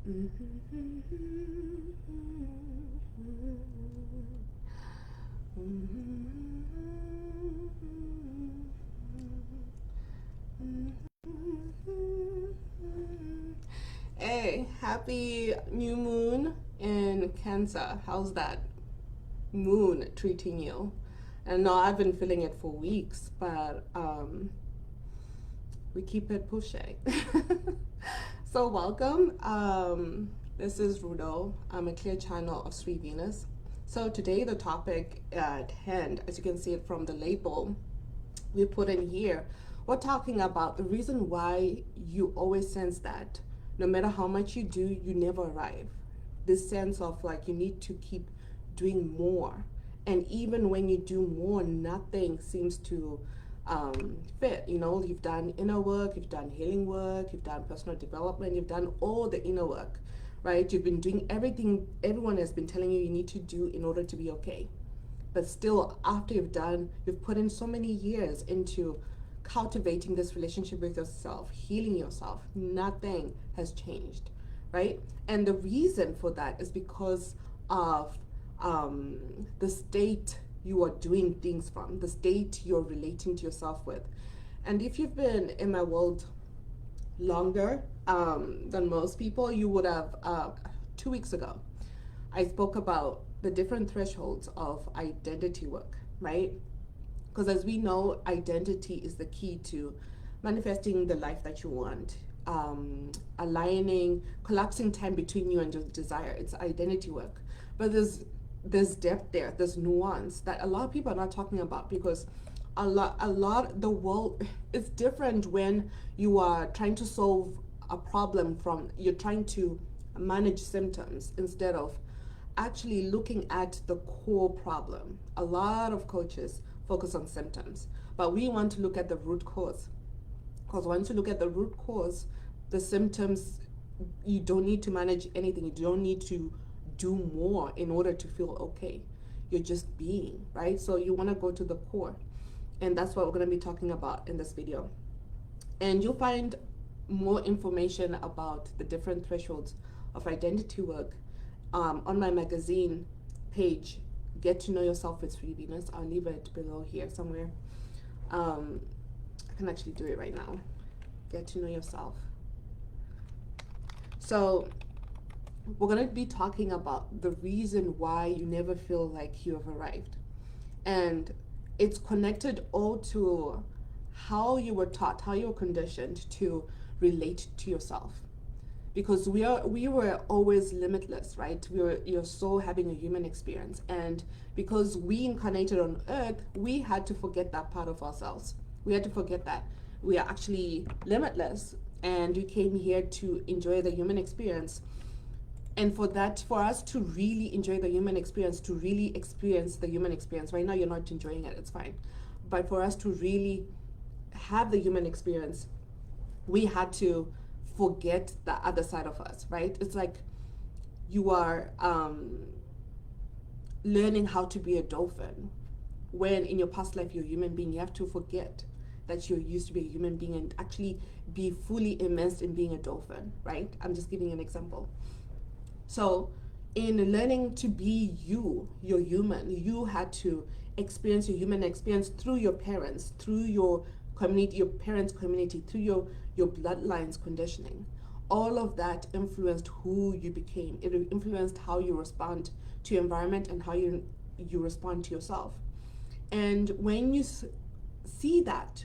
Hey, happy new moon in Cancer. How's that moon treating you? And no, I've been feeling it for weeks, but we keep it pushing. So welcome. This is Rudo. I'm a clear channel of Sri Venus. So today the topic at hand, as you can see it from the label we put in here, we're talking about the reason why you always sense that no matter how much you do, you never arrive. This sense of like you need to keep doing more. And even when you do more, nothing seems to fit. You know, you've done inner work, you've done healing work, you've done personal development, you've done all the inner work, right? You've been doing everything everyone has been telling you you need to do in order to be okay. But still, after you've put in so many years into cultivating this relationship with yourself, healing yourself, nothing has changed, right? And the reason for that is because of the state you are doing things from, the state you're relating to yourself with. And if you've been in my world longer than most people, you would have 2 weeks ago, I spoke about the different thresholds of identity work, right? Because as we know, identity is the key to manifesting the life that you want, aligning, collapsing time between you and your desire. It's identity work. But there's depth there, there's nuance that a lot of people are not talking about, because the world is different when you are trying to solve a problem from, you're trying to manage symptoms instead of actually looking at the core problem. A lot of coaches focus on symptoms, but we want to look at the root cause. Because once you look at the root cause, the symptoms, you don't need to manage anything. You don't need to do more in order to feel okay. You're just being, right? So you want to go to the core. And that's what we're going to be talking about in this video. And you'll find more information about the different thresholds of identity work on my magazine page, Get to Know Yourself with Sri Venus. I'll leave it below here somewhere. I can actually do it right now. Get to know yourself. So we're going to be talking about the reason why you never feel like you have arrived. And it's connected all to how you were taught, how you were conditioned to relate to yourself. Because we were always limitless, right? You're so having a human experience, and because we incarnated on earth, we had to forget that part of ourselves. We had to forget that we are actually limitless, and we came here to enjoy the human experience. And for us to really enjoy the human experience, to really experience the human experience, right now you're not enjoying it, it's fine. But for us to really have the human experience, we had to forget the other side of us, right? It's like you are learning how to be a dolphin when in your past life you're a human being. You have to forget that you used to be a human being and actually be fully immersed in being a dolphin, right? I'm just giving an example. So in learning to be you're human, you had to experience your human experience through your parents, through your community, your parents' community, through your bloodline's conditioning. All of that influenced who you became. It influenced how you respond to your environment and how you respond to yourself. And when you see that,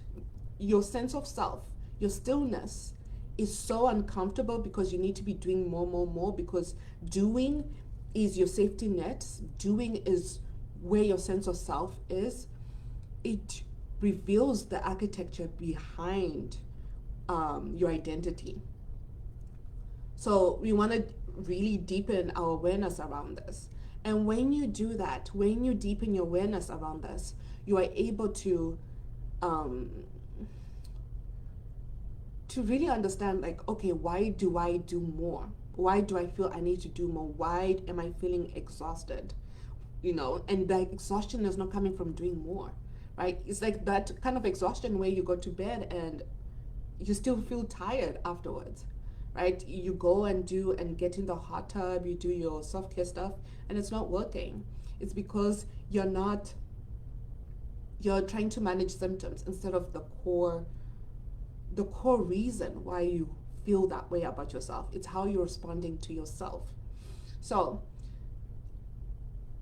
your sense of self, your stillness is so uncomfortable because you need to be doing more, because doing is your safety net. Doing is where your sense of self is. It reveals the architecture behind your identity. So we want to really deepen our awareness around this. And when you do that, when you deepen your awareness around this, you are able to really understand, like, okay, why do I do more? Why do I feel I need to do more? Why am I feeling exhausted? You know, and the exhaustion is not coming from doing more, right? It's like that kind of exhaustion where you go to bed and you still feel tired afterwards, right? You go and do and get in the hot tub, you do your self-care stuff, and it's not working. It's because you're trying to manage symptoms instead of the core reason why you feel that way about yourself. It's how you're responding to yourself. So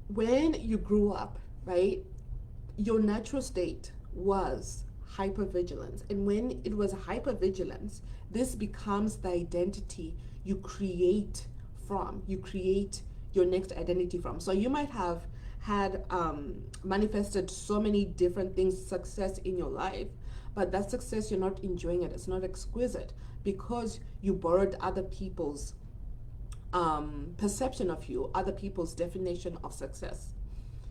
when you grew up, right, your natural state was hypervigilance. And when it was hypervigilance, this becomes the identity you create from. You create your next identity from. So you might have had manifested so many different things, success in your life, but that success, you're not enjoying it. It's not exquisite because you borrowed other people's perception of you, other people's definition of success.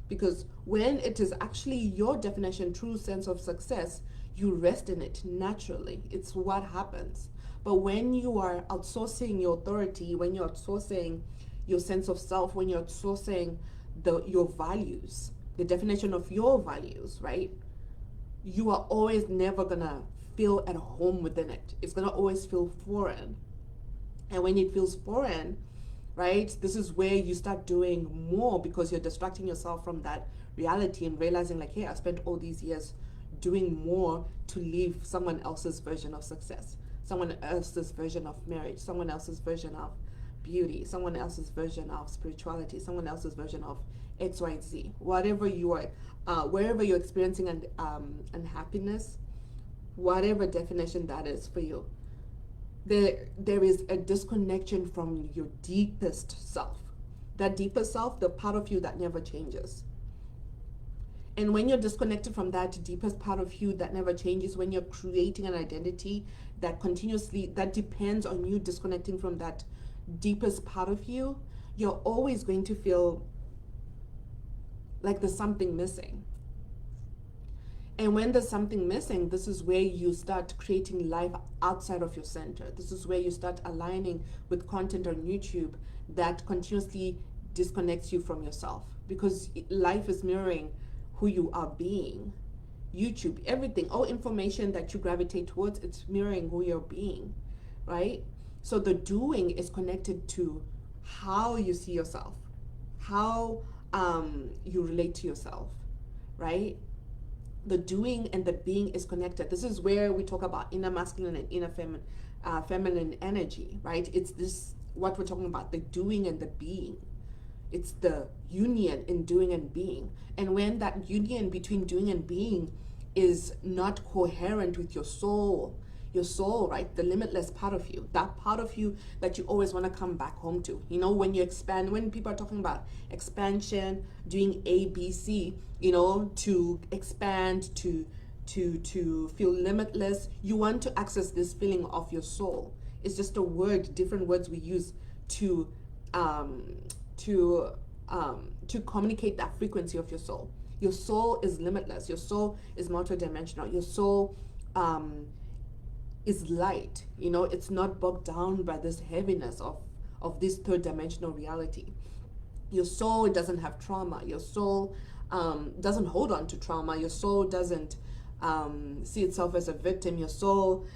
Because when it is actually your definition, true sense of success, you rest in it naturally. It's what happens. But when you are outsourcing your authority, when you're outsourcing your sense of self, when you're outsourcing your values, the definition of your values, right? You are always never gonna feel at home within it. It's gonna always feel foreign. And when it feels foreign, right, this is where you start doing more because you're distracting yourself from that reality and realizing like, hey, I spent all these years doing more to live someone else's version of success, someone else's version of marriage, someone else's version of beauty, someone else's version of spirituality, someone else's version of XYZ, whatever you are, wherever you're experiencing unhappiness, whatever definition that is for you, there is a disconnection from your deepest self. That deepest self, the part of you that never changes. And when you're disconnected from that deepest part of you that never changes, when you're creating an identity that depends on you disconnecting from that deepest part of you, you're always going to feel like there's something missing. And when there's something missing, this is where you start creating life outside of your center. This is where you start aligning with content on YouTube that continuously disconnects you from yourself, because life is mirroring who you are being. YouTube, everything, all information that you gravitate towards, it's mirroring who you're being, right? So the doing is connected to how you see yourself, how you relate to yourself, right? The doing and the being is connected. This is where we talk about inner masculine and inner feminine energy, right? It's this, what we're talking about, the doing and the being. It's the union in doing and being. And when that union between doing and being is not coherent with your soul, right? The limitless part of you, that part of you that you always want to come back home to. You know, when you expand, when people are talking about expansion, doing A, B, C, you know, to expand, to feel limitless, you want to access this feeling of your soul. It's just a word, different words we use to communicate that frequency of your soul. Your soul is limitless. Your soul is multidimensional. Your soul is light. You know, it's not bogged down by this heaviness of this third dimensional reality. Your soul doesn't have trauma. Your soul doesn't hold on to trauma. Your soul doesn't see itself as a victim. Your soul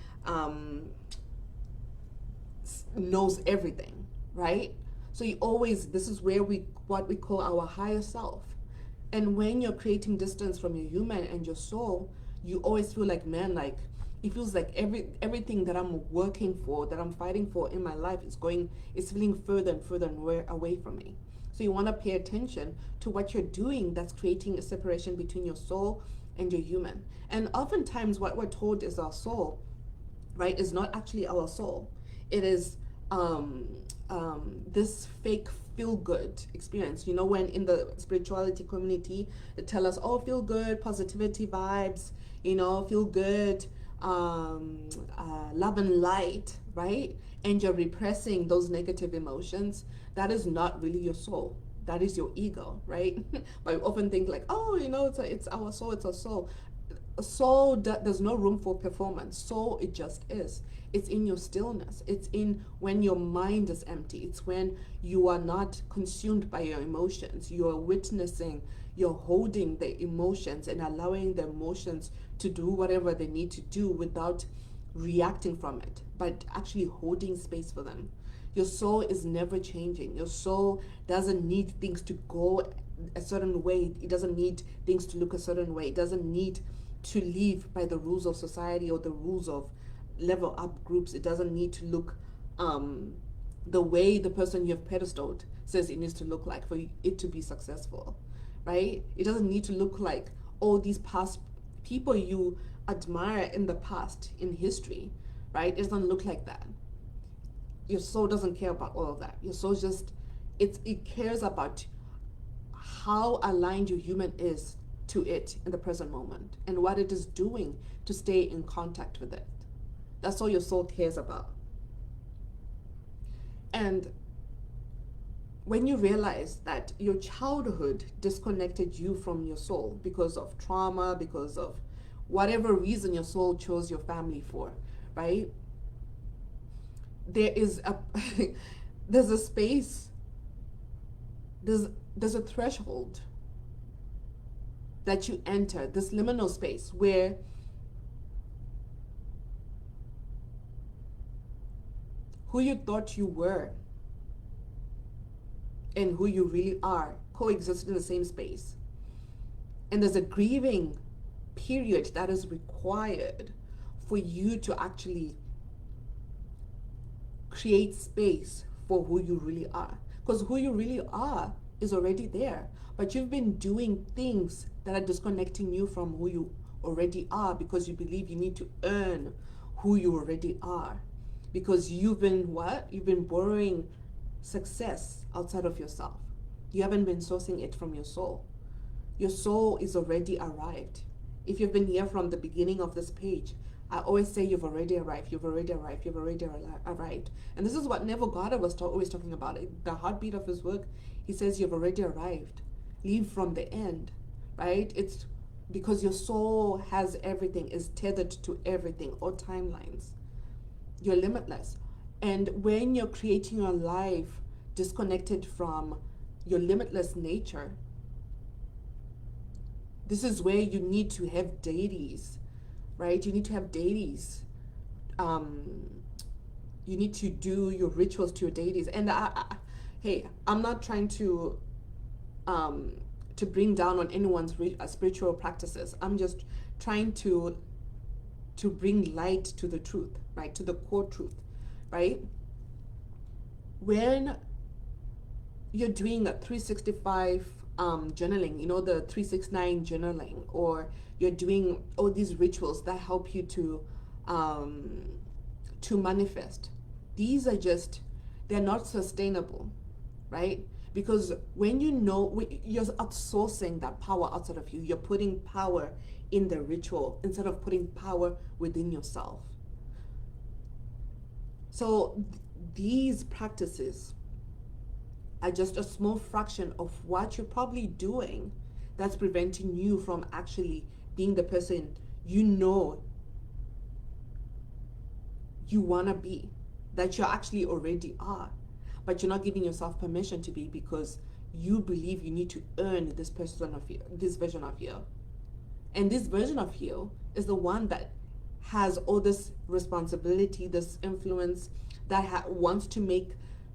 knows everything, right? So you always, this is where what we call our higher self. And when you're creating distance from your human and your soul, you always feel like, man, like, it feels like everything that I'm working for, that I'm fighting for in my life is feeling further and further away from me. So you want to pay attention to what you're doing that's creating a separation between your soul and your human. And oftentimes what we're told is our soul, right, is not actually our soul. It is this fake feel-good experience. You know, when in the spirituality community, they tell us, oh, feel good, positivity vibes, you know, feel good, love and light, right? And you're repressing those negative emotions. That is not really your soul. That is your ego, right? But we often think like, oh, you know, it's our soul, it's our soul. Soul, there's no room for performance. Soul, it just is. It's in your stillness. It's in when your mind is empty. It's when you are not consumed by your emotions. You are witnessing, you're holding the emotions and allowing the emotions to do whatever they need to do without reacting from it, but actually holding space for them. Your soul is never changing. Your soul doesn't need things to go a certain way. It doesn't need things to look a certain way. It doesn't need to live by the rules of society or the rules of level up groups. It doesn't need to look the way the person you have pedestaled says it needs to look like for it to be successful, right? It doesn't need to look like all these past people you admire in the past, in history, right? It doesn't look like that. Your soul doesn't care about all of that. Your soul just, it cares about how aligned your human is to it in the present moment and what it is doing to stay in contact with it. That's all your soul cares about. And when you realize that your childhood disconnected you from your soul because of trauma, because of whatever reason your soul chose your family for, right? There is a there's a space, there's a threshold that you enter, this liminal space where who you thought you were and who you really are coexist in the same space. And there's a grieving period that is required for you to actually create space for who you really are. Because who you really are is already there. But you've been doing things that are disconnecting you from who you already are because you believe you need to earn who you already are. Because you've been what? You've been borrowing success outside of yourself. You haven't been sourcing it from your soul. Your soul is already arrived. If you've been here from the beginning of this page, I always say you've already arrived, you've already arrived, you've already arrived. And this is what Neville Goddard was always talking about. The heartbeat of his work, he says you've already arrived. Leave from the end, right? It's because your soul has everything, is tethered to everything, or timelines. You're limitless. And when you're creating your life disconnected from your limitless nature, this is where you need to have deities, right? You need to have deities. You need to do your rituals to your deities. And hey, I'm not trying to bring down on anyone's spiritual practices. I'm just trying to bring light to the truth, right? To the core truth, right? When you're doing a 365 journaling, you know, the 369 journaling, or you're doing all these rituals that help you to manifest, these are just, they're not sustainable, right? Because when you know, you're outsourcing that power outside of you. You're putting power in the ritual instead of putting power within yourself. So these practices are just a small fraction of what you're probably doing that's preventing you from actually being the person you know you want to be, that you actually already are, but you're not giving yourself permission to be because you believe you need to earn this person of you, this version of you. And this version of you is the one that has all this responsibility, this influence, that wants to make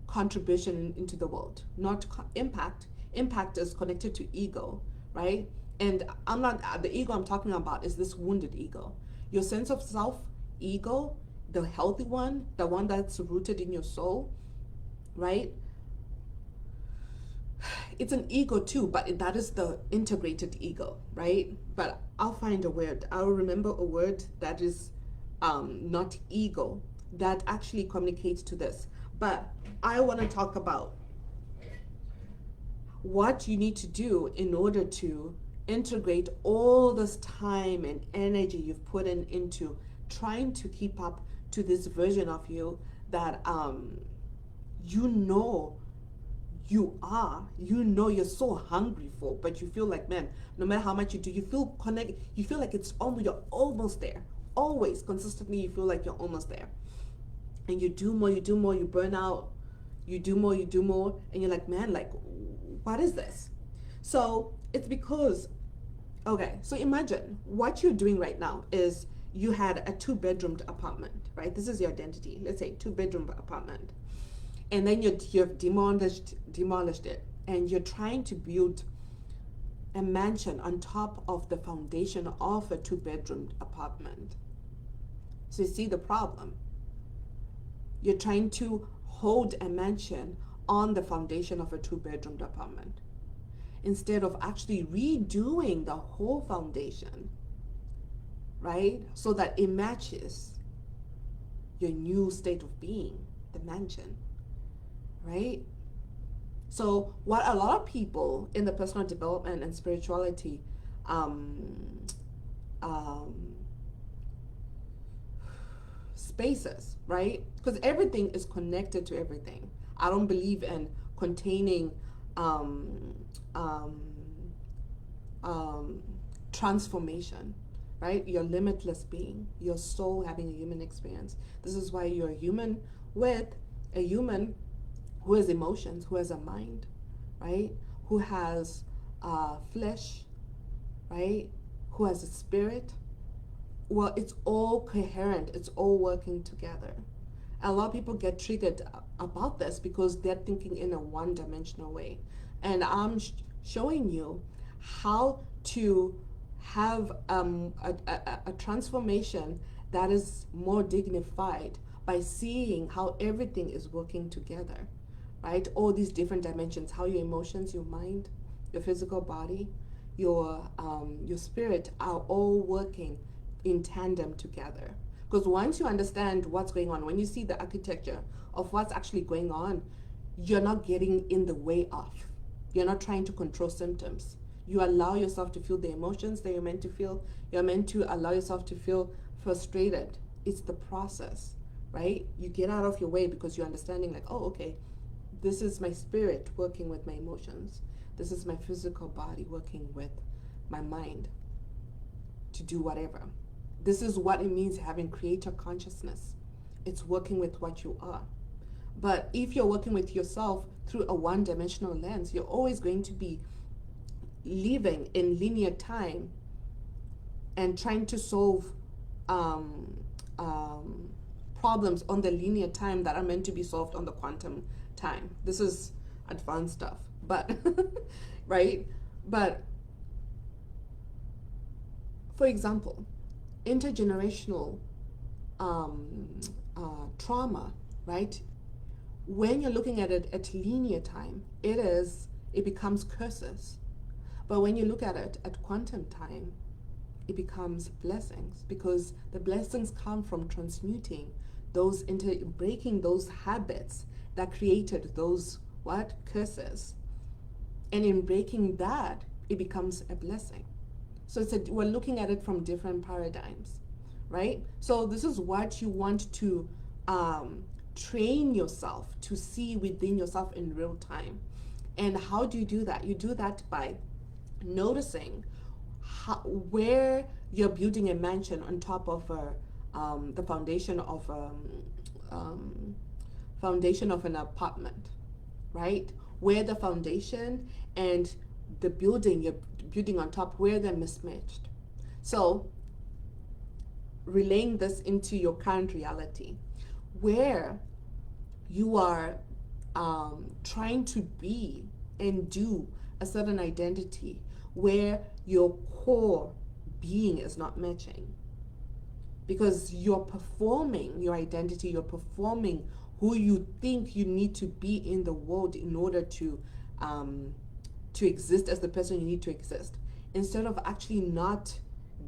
contribution into the world, not impact. Impact is connected to ego, right? And I'm not, the ego I'm talking about is this wounded ego. Your sense of self, ego, the healthy one, the one that's rooted in your soul, right? It's an ego too, but that is the integrated ego, right? But I'll find a word. I'll remember a word that is not ego, that actually communicates to this. But I want to talk about what you need to do in order to integrate all this time and energy you've put into trying to keep up to this version of you that you know you're so hungry for, but you feel like, man, no matter how much you do, you feel connected, you feel like you're almost there. Always, consistently, you feel like you're almost there. And you do more, you burn out, you do more, and you're like, man, like, what is this? So it's because, okay, so imagine what you're doing right now is you had a 2-bedroom apartment, right? This is your identity. Let's say 2-bedroom apartment. And then you've demolished it, and you're trying to build a mansion on top of the foundation of a 2-bedroom apartment. So you see the problem. You're trying to hold a mansion on the foundation of a 2-bedroom apartment instead of actually redoing the whole foundation, right? So that it matches your new state of being, the mansion, right? So what a lot of people in the personal development and spirituality um, spaces, right? Because everything is connected to everything. I don't believe in containing um, um, transformation, right? Your limitless being, your soul having a human experience. This is why you're human with a human who has emotions, who has a mind, right? Who has flesh, right? Who has a spirit. Well, it's all coherent. It's all working together. A lot of people get triggered about this because they're thinking in a one-dimensional way. And I'm showing you how to have a transformation that is more dignified by seeing how everything is working together, right? All these different dimensions, how your emotions, your mind, your physical body, your spirit are all working in tandem together. Because once you understand what's going on, when you see the architecture of what's actually going on, you're not getting in the way of. You're not trying to control symptoms. You allow yourself to feel the emotions that you're meant to feel. You're meant to allow yourself to feel frustrated. It's the process, right? You get out of your way because you're understanding like, oh, okay, this is my spirit working with my emotions. This is my physical body working with my mind to do whatever. This is what it means having creator consciousness. It's working with what you are. But if you're working with yourself through a one-dimensional lens, you're always going to be living in linear time and trying to solve problems on the linear time that are meant to be solved on the quantum time. This is advanced stuff, but right? But for example, intergenerational trauma, right? When you're looking at it at linear time, it becomes curses. But when you look at it at quantum time, it becomes blessings, because the blessings come from transmuting those breaking those habits that created those curses. And in breaking that, it becomes a blessing. So we're looking at it from different paradigms, right? So this is what you want to train yourself to see within yourself in real time. And how do you do that? You do that by noticing where you're building a mansion on top of the foundation of an apartment, right? Where the foundation and the building you're building on top, where they're mismatched. So relaying this into your current reality, where you are trying to be and do a certain identity, where your core being is not matching, because you're performing your identity, you're performing who you think you need to be in the world in order to exist as the person you need to exist, instead of actually not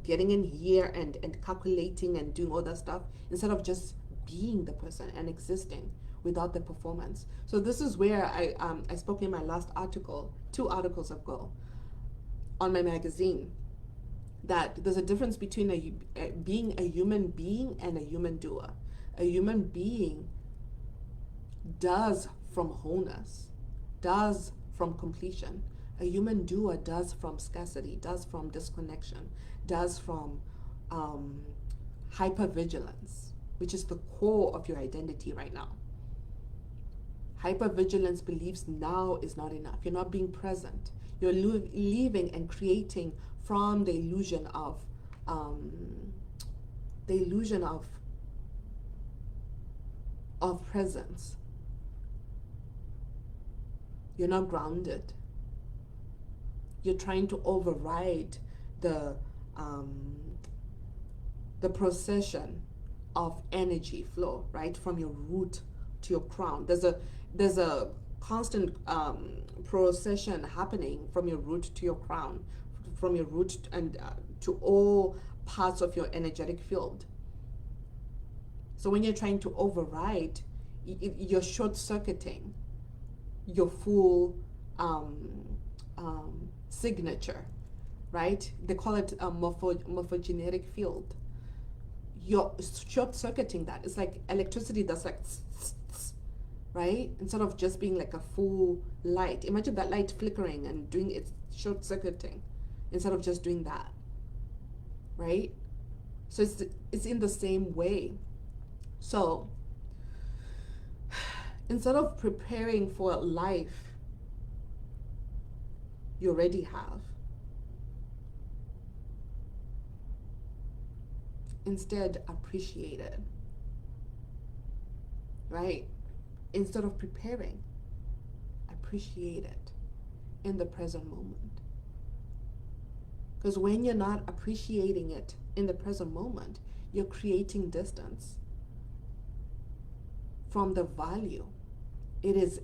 getting in here and calculating and doing all that stuff, instead of just being the person and existing without the performance. So this is where I spoke in my last article, 2 articles ago, on my magazine, that there's a difference between being a human being and a human doer. A human being does from wholeness, does from completion. A human doer does from scarcity, does from disconnection, does from hypervigilance, which is the core of your identity right now. Hypervigilance believes now is not enough. You're not being present. You're living and creating from the illusion of the illusion of presence. You're not grounded. You're trying to override the procession of energy flow, right, from your root to your crown. There's a constant procession happening from your root to your crown, from your root and to all parts of your energetic field. So when you're trying to override, you're short-circuiting your full signature, right? They call it a morphogenetic field. You're short-circuiting that. It's like electricity that's like, right? Instead of just being like a full light. Imagine that light flickering and doing its short-circuiting instead of just doing that, right? So it's in the same way. So instead of preparing for a life you already have, instead appreciate it, right? Instead of preparing, appreciate it in the present moment. Because when you're not appreciating it in the present moment, you're creating distance from the value it is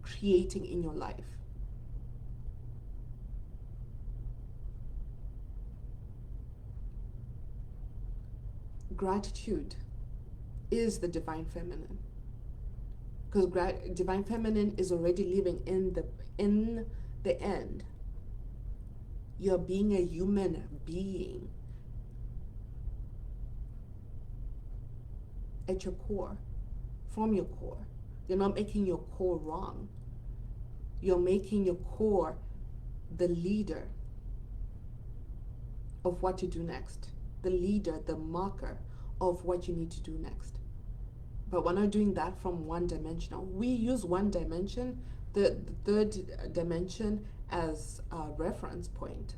creating in your life. Gratitude is the divine feminine, because divine feminine is already living in the end. You're being a human being at your core, from your core. You're not making your core wrong. You're making your core the leader of what to do next, the leader, the marker of what you need to do next. But we're not doing that from one dimensional. We use one dimension, the third dimension, as a reference point.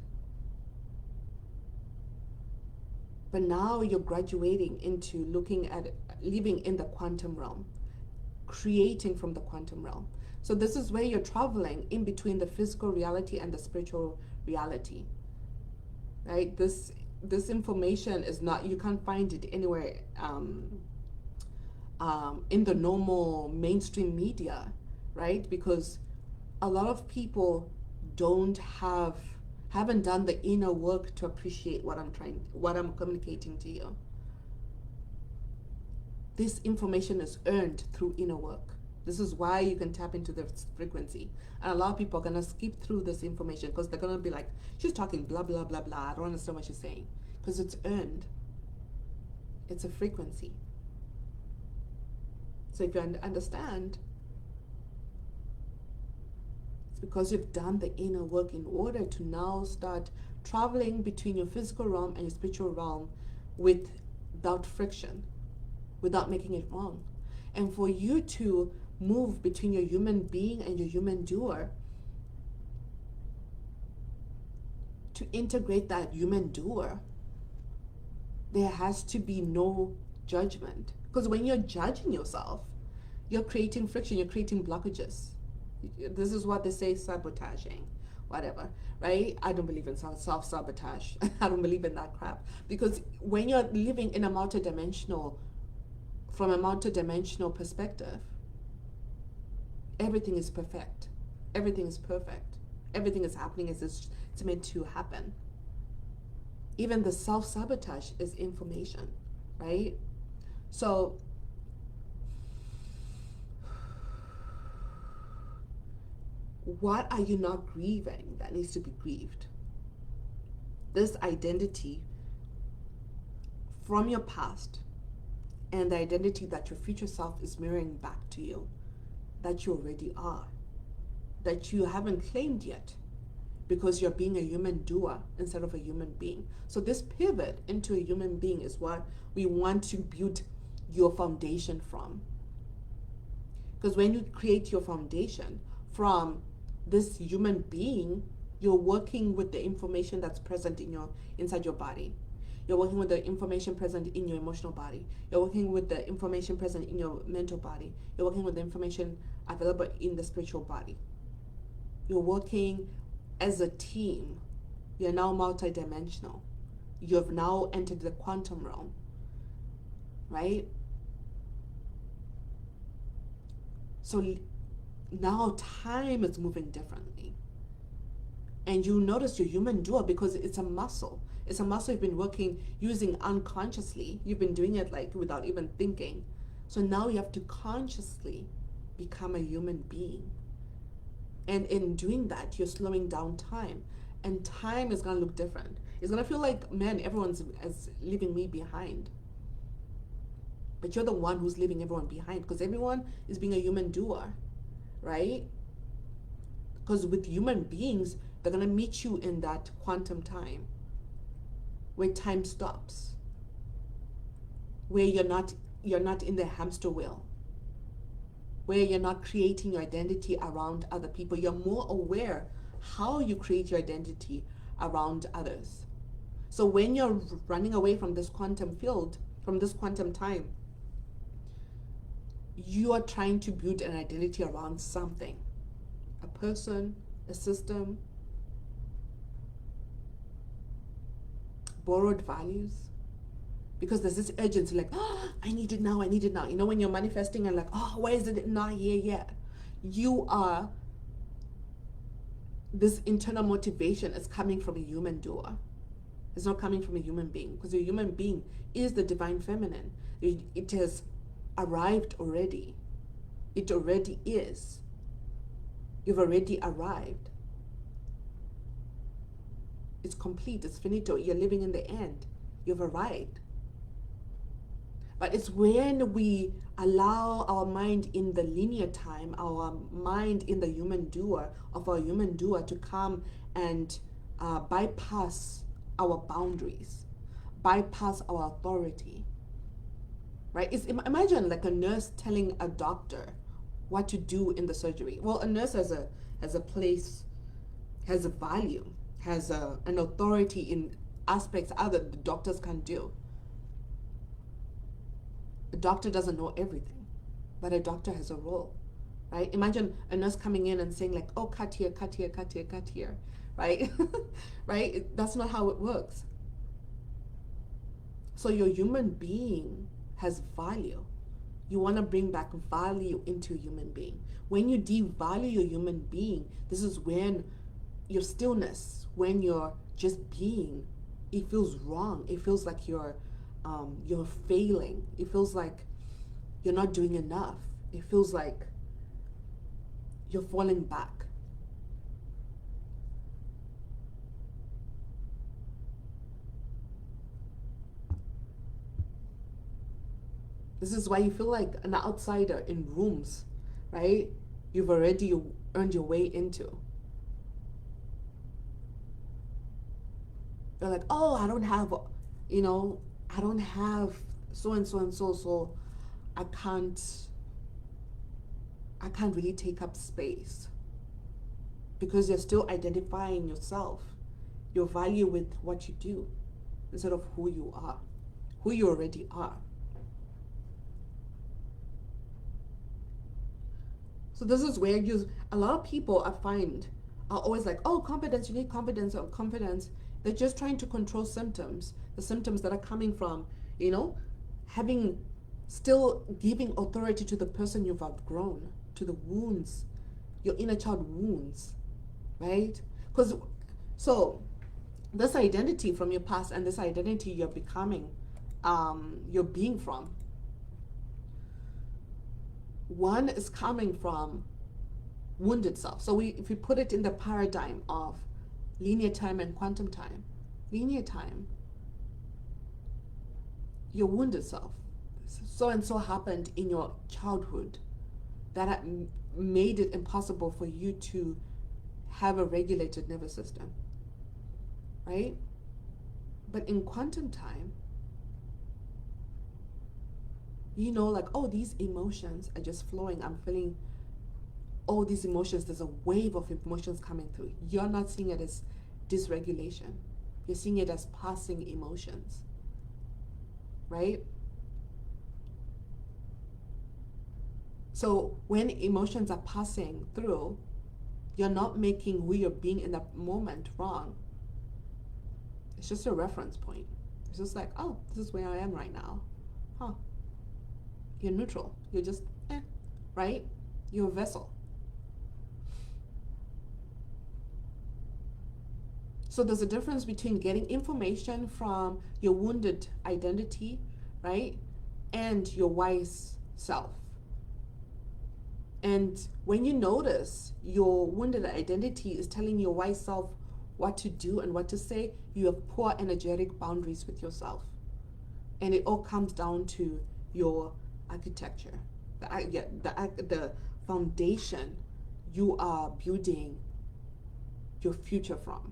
But now you're graduating into looking at living in the quantum realm, creating from the quantum realm. So this is where you're traveling in between the physical reality and the spiritual reality, right? This information is not, you can't find it anywhere in the normal mainstream media, right? Because a lot of people haven't done the inner work to appreciate what I'm communicating to you. This information is earned through inner work. This is why you can tap into the frequency. And a lot of people are gonna skip through this information because they're gonna be like, she's talking blah, blah, blah, blah. I don't understand what she's saying. Because it's earned. It's a frequency. So if you understand, it's because you've done the inner work in order to now start traveling between your physical realm and your spiritual realm without friction, without making it wrong. And for you to move between your human being and your human doer, to integrate that human doer, there has to be no judgment. Because when you're judging yourself, you're creating friction, you're creating blockages. This is what they say, sabotaging, whatever, right? I don't believe in self-sabotage. I don't believe in that crap. Because when you're living in a from a multidimensional perspective, everything is perfect. Everything is perfect. Everything is happening as it's meant to happen. Even the self-sabotage is information, right? So what are you not grieving that needs to be grieved? This identity from your past and the identity that your future self is mirroring back to you, that you already are, that you haven't claimed yet because you're being a human doer instead of a human being. So this pivot into a human being is what we want to build your foundation from. Because when you create your foundation from this human being, you're working with the information that's present inside your body. You're working with the information present in your emotional body. You're working with the information present in your mental body. You're working with the information available in the spiritual body. You're working as a team. You're now multidimensional. You've now entered the quantum realm, right? So now time is moving differently. And you notice your human doer because it's a muscle. It's a muscle you've been working using unconsciously. You've been doing it like without even thinking. So now you have to consciously become a human being. And in doing that, you're slowing down time. And time is going to look different. It's going to feel like, man, everyone's leaving me behind. But you're the one who's leaving everyone behind because everyone is being a human doer, right? Because with human beings, they're going to meet you in that quantum time where time stops, where you're not in the hamster wheel, where you're not creating your identity around other people. You're more aware how you create your identity around others. So when you're running away from this quantum field, from this quantum time, you are trying to build an identity around something, a person, a system, borrowed values, because there's this urgency like, oh, I need it now, I need it now. You know, when you're manifesting and like, oh, why is it not here yet? You are, this internal motivation is coming from a human doer. It's not coming from a human being, because a human being is the divine feminine. It has arrived already. It already is. You've already arrived. It's complete, it's finito. You're living in the end. You've arrived. But it's when we allow our mind in the linear time, our mind in the human doer, of our human doer to come and bypass our boundaries, bypass our authority, right? Imagine like a nurse telling a doctor what to do in the surgery. Well, a nurse has a place, has a value, has an authority in aspects other the doctors can't do. A doctor doesn't know everything, but a doctor has a role, right? Imagine a nurse coming in and saying like, oh, cut here, cut here, cut here, cut here, right? Right? That's not how it works. So your human being has value. You want to bring back value into a human being. When you devalue your human being, this is when your stillness, when you're just being, it feels wrong. It feels like you're failing. It feels like you're not doing enough. It feels like you're falling back. This is why you feel like an outsider in rooms, right? You've already earned your way into. You're like, oh, I don't have, I don't have so and so and so, so I can't really take up space, because you're still identifying yourself, your value with what you do instead of who you are, who you already are. So this is where a lot of people I find are always like, oh, confidence, you need confidence or confidence. They're just trying to control symptoms, the symptoms that are coming from, still giving authority to the person you've outgrown, to the wounds, your inner child wounds, right? So this identity from your past and this identity you're becoming, you're being from, one is coming from wounded self. So if we put it in the paradigm of linear time and quantum time, linear time, your wounded self, so and so happened in your childhood that made it impossible for you to have a regulated nervous system, right? But in quantum time, like, oh, these emotions are just flowing. I'm feeling all these emotions. There's a wave of emotions coming through. You're not seeing it as dysregulation. You're seeing it as passing emotions. right? So when emotions are passing through, you're not making who you're being in that moment wrong. It's just a reference point. It's just like, oh, this is where I am right now. Huh. You're neutral. You're just, right? You're a vessel. So there's a difference between getting information from your wounded identity, right? And your wise self. And when you notice your wounded identity is telling your wise self what to do and what to say, you have poor energetic boundaries with yourself. And it all comes down to your architecture, the foundation you are building your future from.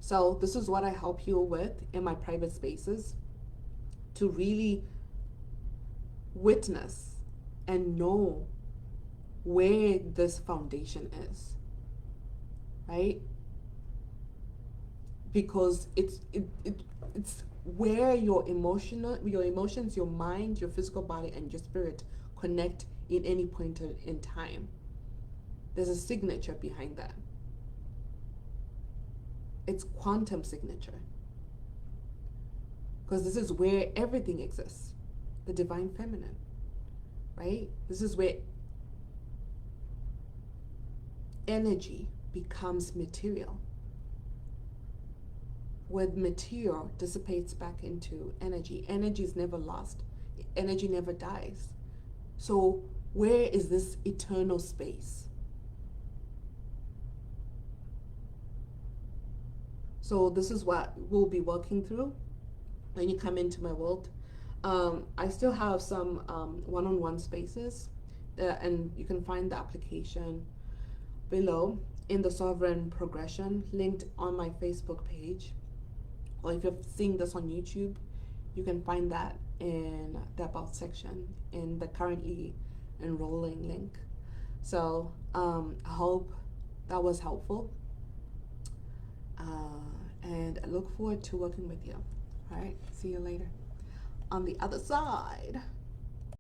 So this is what I help you with in my private spaces, to really witness and know where this foundation is, right? Because it's where your emotions, your mind, your physical body, and your spirit connect in any point in time. There's a signature behind that. It's quantum signature. Because this is where everything exists. The divine feminine, right? This is where energy becomes material. Where material dissipates back into energy. Energy is never lost. Energy never dies. So where is this eternal space? So this is what we'll be working through when you come into my world. I still have some one-on-one spaces, and you can find the application below in the Sovereign Progression, linked on my Facebook page. Or if you're seeing this on YouTube, you can find that in the About section in the currently enrolling link. So I hope that was helpful. And I look forward to working with you. All right, see you later on the other side.